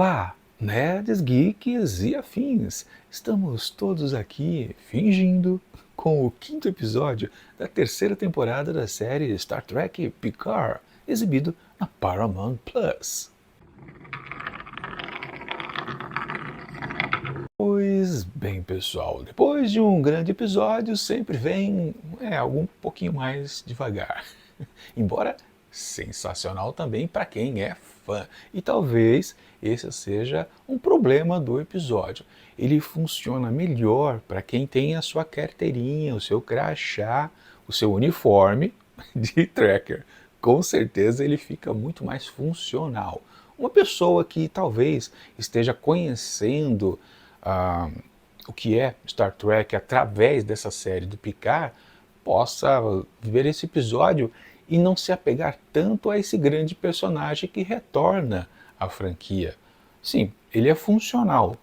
Olá, nerds, geeks e afins! Estamos todos aqui fingindo com o quinto episódio da terceira temporada da série Star Trek Picard, exibido na Paramount Plus. Pois bem, pessoal, depois de um grande episódio sempre vem algo um pouquinho mais devagar. Embora sensacional também para quem é fã. E talvez esse seja um problema do episódio. Ele funciona melhor para quem tem a sua carteirinha, o seu crachá, o seu uniforme de tracker. Com certeza ele fica muito mais funcional. Uma pessoa que talvez esteja conhecendo o que é Star Trek através dessa série do Picard, possa ver esse episódio e não se apegar tanto a esse grande personagem que retorna à franquia. Sim, ele é funcional,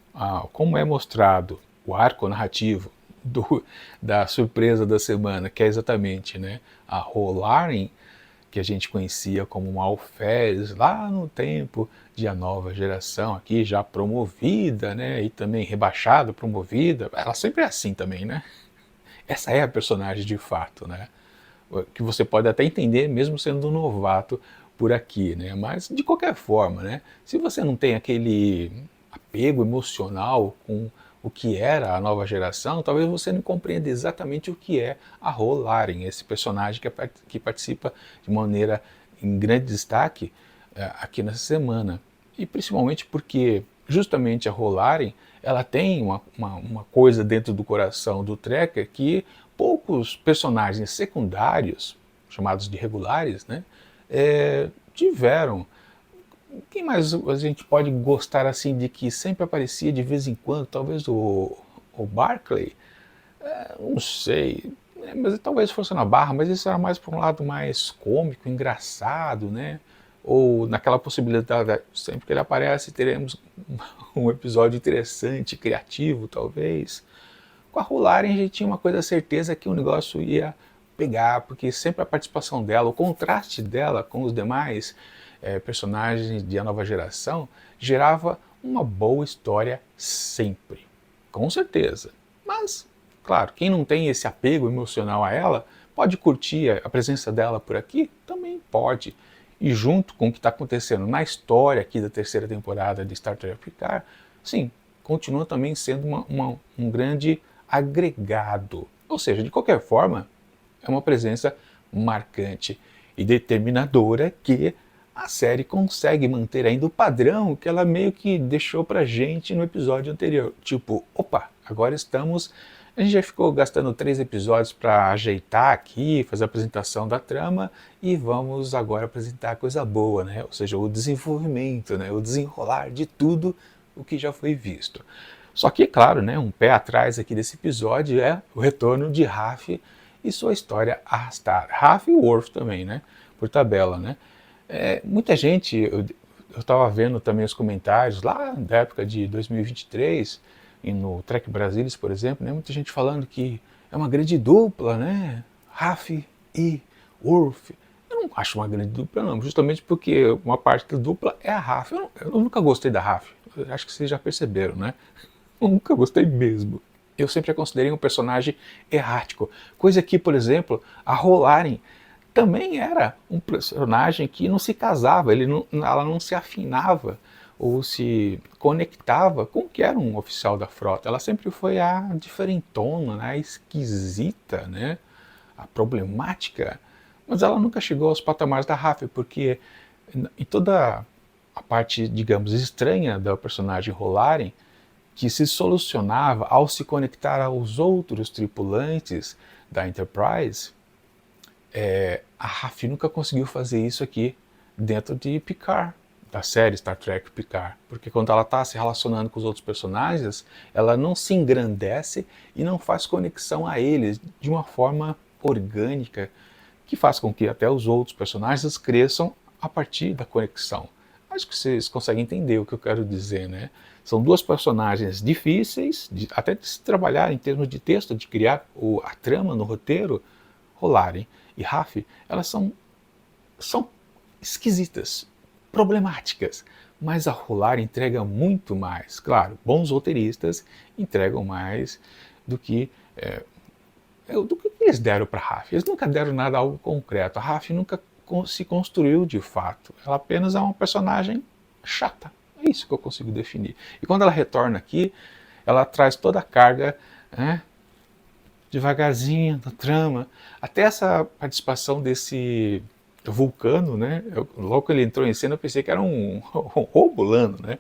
como é mostrado o arco narrativo da surpresa da semana, que é exatamente a Rolaren, que a gente conhecia como uma alferes lá no tempo de A Nova Geração, aqui já promovida, e também rebaixada, promovida. Ela sempre é assim também, né? Essa é a personagem de fato, que você pode até entender mesmo sendo um novato por aqui, mas de qualquer forma, se você não tem aquele apego emocional com o que era a Nova Geração, talvez você não compreenda exatamente o que é a Rolaren, esse personagem que participa de maneira em grande destaque aqui nessa semana. E principalmente porque justamente a Rolaren, ela tem uma coisa dentro do coração do Trekker que poucos personagens secundários, chamados de regulares, tiveram. Quem mais a gente pode gostar assim de que sempre aparecia de vez em quando? Talvez o Barclay? Não sei, mas talvez fosse na Barra, mas isso era mais para um lado mais cômico, engraçado, ou naquela possibilidade, sempre que ele aparece teremos um episódio interessante, criativo talvez. Com a Rolaren a gente tinha uma coisa certeza que o negócio ia pegar, porque sempre a participação dela, o contraste dela com os demais personagens de A Nova Geração gerava uma boa história sempre, com certeza. Mas, claro, quem não tem esse apego emocional a ela, pode curtir a presença dela por aqui? Também pode. E junto com o que está acontecendo na história aqui da terceira temporada de Star Trek Picard, sim, continua também sendo um grande agregado. Ou seja, de qualquer forma, é uma presença marcante e determinadora que a série consegue manter ainda o padrão que ela meio que deixou pra gente no episódio anterior. Tipo, opa, agora estamos... A gente já ficou gastando 3 episódios para ajeitar aqui, fazer a apresentação da trama e vamos agora apresentar a coisa boa, ou seja, o desenvolvimento, o desenrolar de tudo o que já foi visto. Só que, é claro, um pé atrás aqui desse episódio é o retorno de Raf e sua história arrastada. Raf e Worf também, por tabela, muita gente, eu estava vendo também os comentários lá da época de 2023, e no Trek Brasilis, por exemplo, muita gente falando que é uma grande dupla, Raf e Worf. Eu não acho uma grande dupla, não, justamente porque uma parte da dupla é a Raf. Eu nunca gostei da Raf, acho que vocês já perceberam, Eu nunca gostei mesmo. Eu sempre a considerei um personagem errático, coisa que, por exemplo, a Rolaren também era um personagem que não se casava, ela não se afinava ou se conectava com o que era um oficial da frota. Ela sempre foi a diferentona, a esquisita, a problemática, mas ela nunca chegou aos patamares da Raf, porque em toda a parte, digamos, estranha da personagem Rolaren, que se solucionava ao se conectar aos outros tripulantes da Enterprise, a Raf nunca conseguiu fazer isso aqui dentro de Picard, da série Star Trek Picard, porque quando ela está se relacionando com os outros personagens, ela não se engrandece e não faz conexão a eles de uma forma orgânica, que faz com que até os outros personagens cresçam a partir da conexão. Acho que vocês conseguem entender o que eu quero dizer, São duas personagens difíceis, até de se trabalhar em termos de texto, de criar a trama no roteiro. Rolaren e Raf, elas são esquisitas, problemáticas, mas a Rolar entrega muito mais. Claro, bons roteiristas entregam mais do que do que eles deram para a Raf. Eles nunca deram nada algo concreto. A Raf nunca se construiu de fato. Ela apenas é uma personagem chata. É isso que eu consigo definir. E quando ela retorna aqui, ela traz toda a carga, né, devagarzinho da trama. Até essa participação desse Vulcano, né? Logo que ele entrou em cena, eu pensei que era um Robulano, né?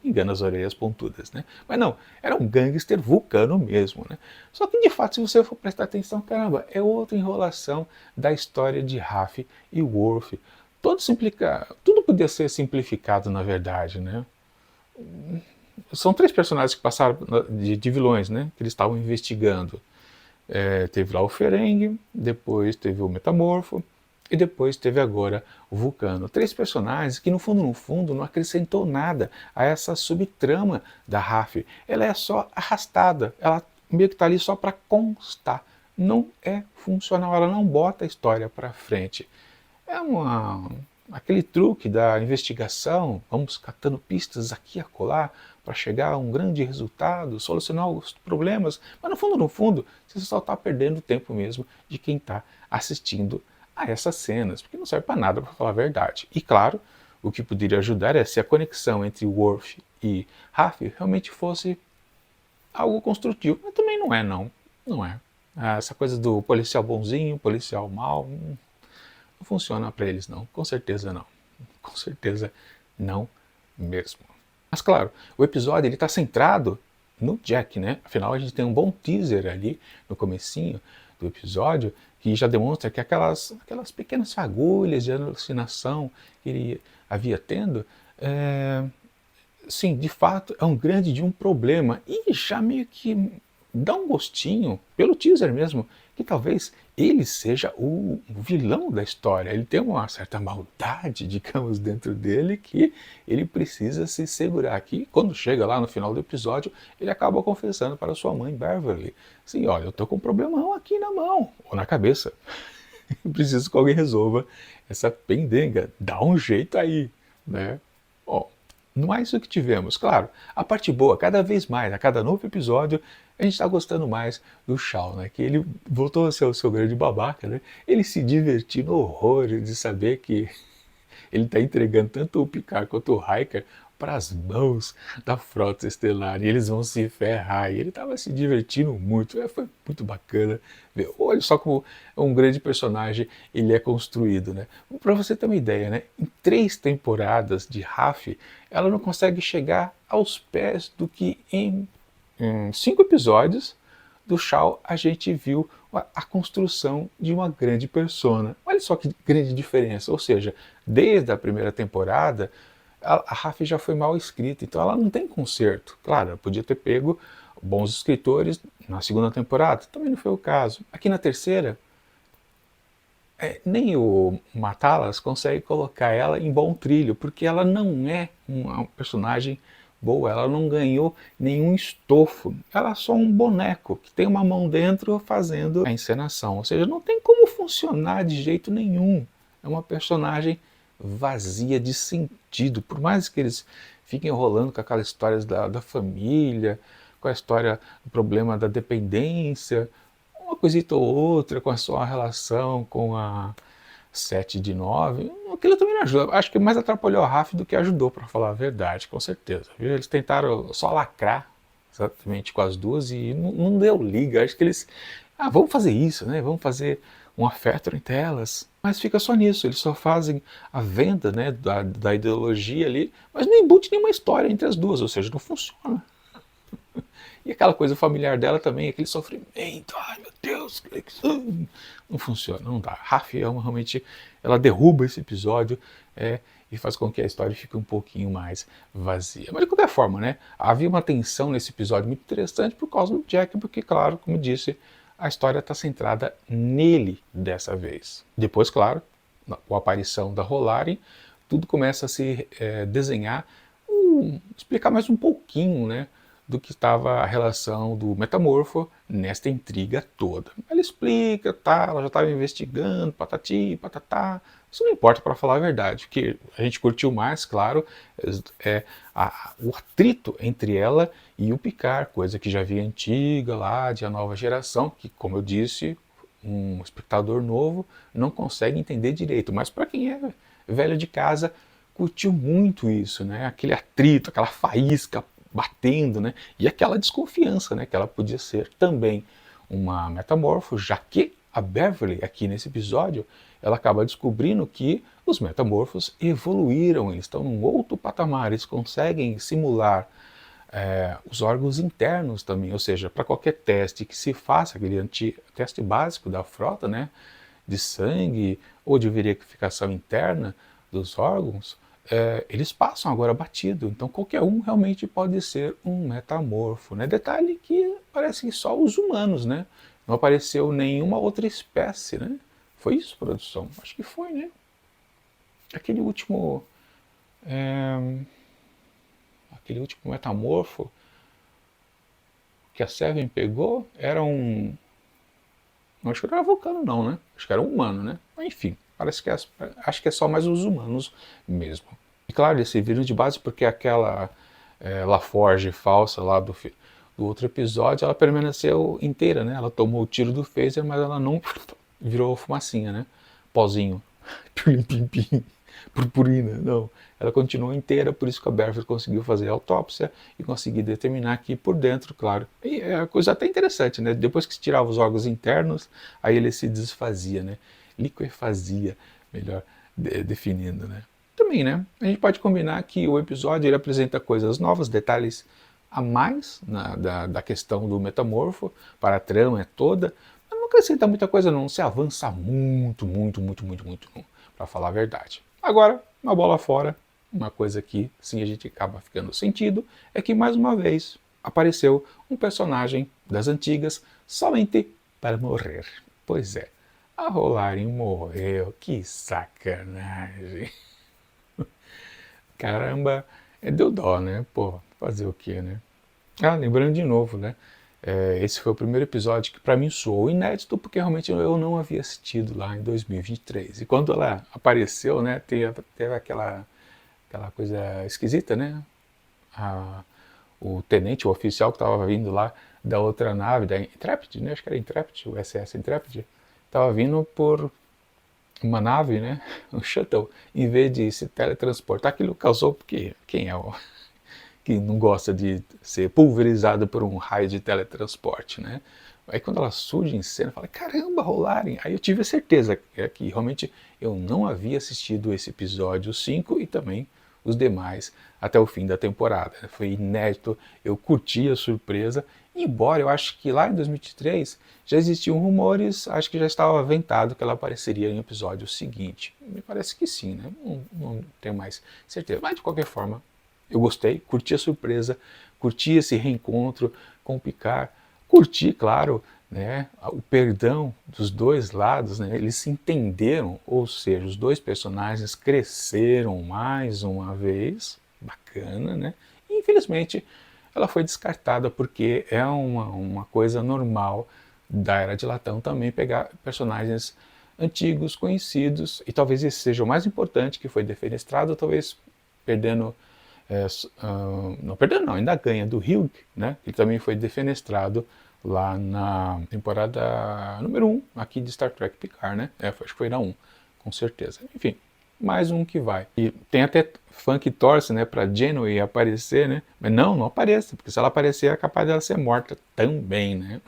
Engana as orelhas pontudas, né? Mas não, era um gangster vulcano mesmo, né? Só que de fato, se você for prestar atenção, caramba, é outra enrolação da história de Raf e Worf. Tudo podia ser simplificado, na verdade, né? São três personagens que passaram de vilões, né? Que eles estavam investigando. Teve lá o Ferengi, depois teve o Metamorfo, e depois teve agora o Vulcano. Três personagens que no fundo não acrescentou nada a essa subtrama da Raf. Ela é só arrastada, ela meio que está ali só para constar. Não é funcional, ela não bota a história para frente. É aquele truque da investigação, vamos catando pistas aqui e acolá para chegar a um grande resultado, solucionar os problemas, mas no fundo, você só está perdendo o tempo mesmo de quem está assistindo a essas cenas, porque não serve para nada, para falar a verdade. E claro, o que poderia ajudar é se a conexão entre Worf e Raf realmente fosse algo construtivo, mas também não é, não é. Essa coisa do policial bonzinho, policial mau, não funciona para eles não, com certeza não. Com certeza não mesmo. Mas claro, o episódio está centrado no Jack, né? Afinal a gente tem um bom teaser ali no comecinho do episódio que já demonstra que aquelas pequenas fagulhas de alucinação que ele havia tendo, sim, de fato é um grande de um problema e já meio que dá um gostinho, pelo teaser mesmo, que talvez ele seja o vilão da história. Ele tem uma certa maldade, digamos, dentro dele que ele precisa se segurar aqui. Quando chega lá no final do episódio, ele acaba confessando para sua mãe Beverly. Assim, olha, eu tô com um problemão aqui na mão, ou na cabeça. Preciso que alguém resolva essa pendenga. Dá um jeito aí, né? Bom, não é isso que tivemos. Claro, a parte boa, cada vez mais, a cada novo episódio, a gente está gostando mais do Shaw, né? Que ele voltou a ser o seu grande babaca, né? Ele se divertindo horrores de saber que ele está entregando tanto o Picard quanto o Riker para as mãos da frota estelar e eles vão se ferrar. E ele estava se divertindo muito, foi muito bacana ver. Olha só como um grande personagem ele é construído, né? Para você ter uma ideia, né? Em 3 temporadas de Raf, ela não consegue chegar aos pés do que em 5 episódios do Shaw a gente viu a construção de uma grande persona. Olha só que grande diferença, ou seja, desde a primeira temporada a Raf já foi mal escrita, então ela não tem conserto. Claro, ela podia ter pego bons escritores na segunda temporada, também não foi o caso. Aqui na terceira, nem o Matalas consegue colocar ela em bom trilho, porque ela não é uma personagem boa, ela não ganhou nenhum estofo, ela é só um boneco que tem uma mão dentro fazendo a encenação, ou seja, não tem como funcionar de jeito nenhum, é uma personagem vazia de sentido, por mais que eles fiquem enrolando com aquelas histórias da família, com a história do problema da dependência, uma coisita ou outra com a sua relação com a 7 de 9, aquilo também não ajuda. Acho que mais atrapalhou a Raf do que ajudou, para falar a verdade, com certeza. Viu? Eles tentaram só lacrar exatamente com as duas e não deu liga. Acho que eles, vamos fazer isso, né? Vamos fazer um afeto entre elas. Mas fica só nisso, eles só fazem a venda, né, da ideologia ali, mas não embute nenhuma história entre as duas, ou seja, não funciona. E aquela coisa familiar dela também, aquele sofrimento, ai meu Deus, não funciona, não dá. Raf realmente, ela derruba esse episódio e faz com que a história fique um pouquinho mais vazia. Mas de qualquer forma, né, havia uma tensão nesse episódio muito interessante por causa do Jack, porque claro, como eu disse, a história está centrada nele dessa vez. Depois, claro, com a aparição da Rolari, tudo começa a se desenhar, explicar mais um pouquinho, né, do que estava a relação do Metamorfo nesta intriga toda. Ela explica, tá, ela já estava investigando, patati, patatá, Isso não importa, para falar a verdade. O que a gente curtiu mais, claro, é o atrito entre ela e o Picard, coisa que já havia antiga lá, de A Nova Geração, que, como eu disse, um espectador novo não consegue entender direito. Mas para quem é velho de casa, curtiu muito isso, né? Aquele atrito, aquela faísca batendo, né? E aquela desconfiança, né? Que ela podia ser também uma metamorfo, já que a Beverly, aqui nesse episódio, ela acaba descobrindo que os metamorfos evoluíram, eles estão num outro patamar, eles conseguem simular os órgãos internos também, ou seja, para qualquer teste que se faça, aquele teste básico da frota, né, de sangue ou de verificação interna dos órgãos, eles passam agora batido, então qualquer um realmente pode ser um metamorfo, né? Detalhe que parece que só os humanos, né? Não apareceu nenhuma outra espécie, né? Foi isso, produção? Acho que foi, né? Aquele último, é, aquele último metamorfo que a Seven pegou era um, não acho que não era vulcano não, né? Acho que era um humano, né? Mas, enfim, parece que acho que é só mais os humanos mesmo. E claro, eles serviram de base porque aquela LaForge falsa lá do outro episódio, ela permaneceu inteira, né? Ela tomou o tiro do phaser, mas ela não virou fumacinha, né? Pozinho. Pim, pim, pim. Purpurina, não. Ela continuou inteira, por isso que a Beverly conseguiu fazer a autópsia e conseguir determinar que por dentro, claro. E é uma coisa até interessante, né? Depois que se tirava os órgãos internos, aí ele se desfazia, né? Liquefazia, melhor definindo, né? Também, né? A gente pode combinar que o episódio ele apresenta coisas novas, detalhes a mais da questão do metamorfo para a trama toda, mas não acrescenta muita coisa, não se avança muito, para falar a verdade. Agora, uma bola fora, uma coisa que sim a gente acaba ficando sentido, é que mais uma vez apareceu um personagem das antigas somente para morrer. Pois é, a Rolarin morreu, que sacanagem. Caramba, deu dó, né? Pô, fazer o quê, né? Ah, lembrando de novo, né? Esse foi o primeiro episódio que para mim soou inédito, porque realmente eu não havia assistido lá em 2023. E quando ela apareceu, né, teve aquela coisa esquisita, né? A, o tenente, o oficial que estava vindo lá da outra nave, da Intrepid, né? Acho que era Intrepid, o SS Intrepid, estava vindo por uma nave, né? Um shuttle, em vez de se teletransportar. Aquilo causou, porque quem é o que não gosta de ser pulverizado por um raio de teletransporte, né? Aí quando ela surge em cena, eu falei, caramba, Rolarin! Aí eu tive a certeza que realmente eu não havia assistido esse episódio 5 e também os demais até o fim da temporada. Foi inédito, eu curti a surpresa, embora eu acho que lá em 2023 já existiam rumores, acho que já estava aventado que ela apareceria em episódio seguinte. Me parece que sim, né? Não tenho mais certeza, mas de qualquer forma, eu gostei, curti a surpresa, curti esse reencontro com o Picard, curti, claro, né, o perdão dos dois lados, né, eles se entenderam, ou seja, os dois personagens cresceram mais uma vez, bacana, né, e infelizmente ela foi descartada porque é uma coisa normal da Era de Latão também pegar personagens antigos, conhecidos, e talvez esse seja o mais importante, que foi defenestrado, talvez perdendo não perdeu não, ainda ganha do Hugh, né? Ele também foi defenestrado lá na temporada número 1 aqui de Star Trek Picard, né? Acho que foi na 1, com certeza. Enfim, mais um que vai. E tem até fã que torce, né, para Janeway aparecer, né? Mas não apareça, porque se ela aparecer é capaz dela ser morta também, né?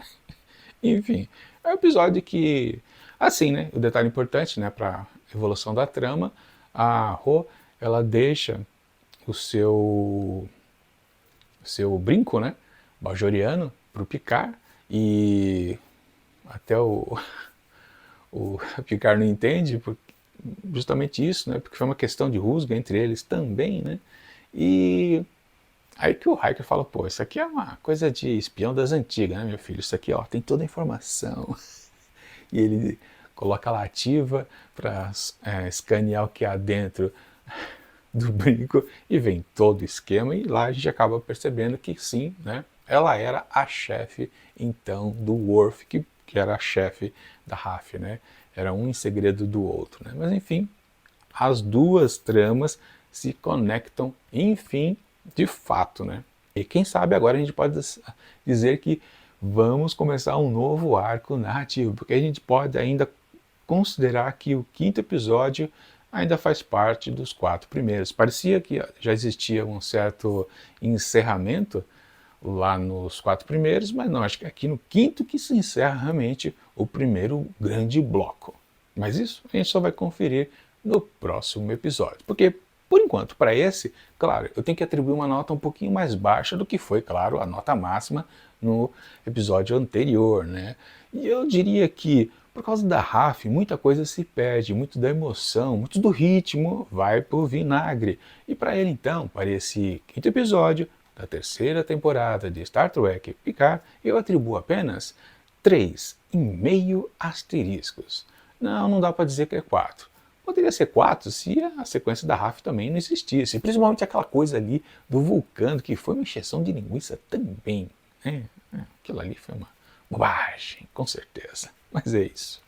Enfim, é um episódio que, assim, né, o detalhe importante, né, para evolução da trama, a Ro, ela deixa o seu brinco, né, bajoriano, para o Picard, e até o Picard não entende justamente isso, né, porque foi uma questão de rusga entre eles também, né, e aí que o Riker fala, pô, isso aqui é uma coisa de espião das antigas, né, meu filho, isso aqui, ó, tem toda a informação, e ele coloca lá ativa para escanear o que há dentro do brinco e vem todo o esquema e lá a gente acaba percebendo que sim, né, ela era a chefe então do Worf, que era a chefe da RAF, né, era um em segredo do outro, né, mas enfim, as duas tramas se conectam, enfim, de fato, né? E quem sabe agora a gente pode dizer que vamos começar um novo arco narrativo, porque a gente pode ainda considerar que o quinto episódio ainda faz parte dos 4 primeiros. Parecia que já existia um certo encerramento lá nos 4 primeiros, mas não, acho que é aqui no quinto que se encerra realmente o primeiro grande bloco. Mas isso a gente só vai conferir no próximo episódio, porque por enquanto, para esse, claro, eu tenho que atribuir uma nota um pouquinho mais baixa do que foi, claro, a nota máxima no episódio anterior, né? E eu diria que, por causa da Raf, muita coisa se perde, muito da emoção, muito do ritmo vai pro vinagre. E para ele, então, para esse quinto episódio da terceira temporada de Star Trek Picard, eu atribuo apenas 3,5 asteriscos. Não dá para dizer que é 4. Poderia ser 4 se a sequência da Raf também não existisse. Principalmente aquela coisa ali do vulcano, que foi uma encheção de linguiça também. Aquilo ali foi uma bobagem, com certeza. Mas é isso.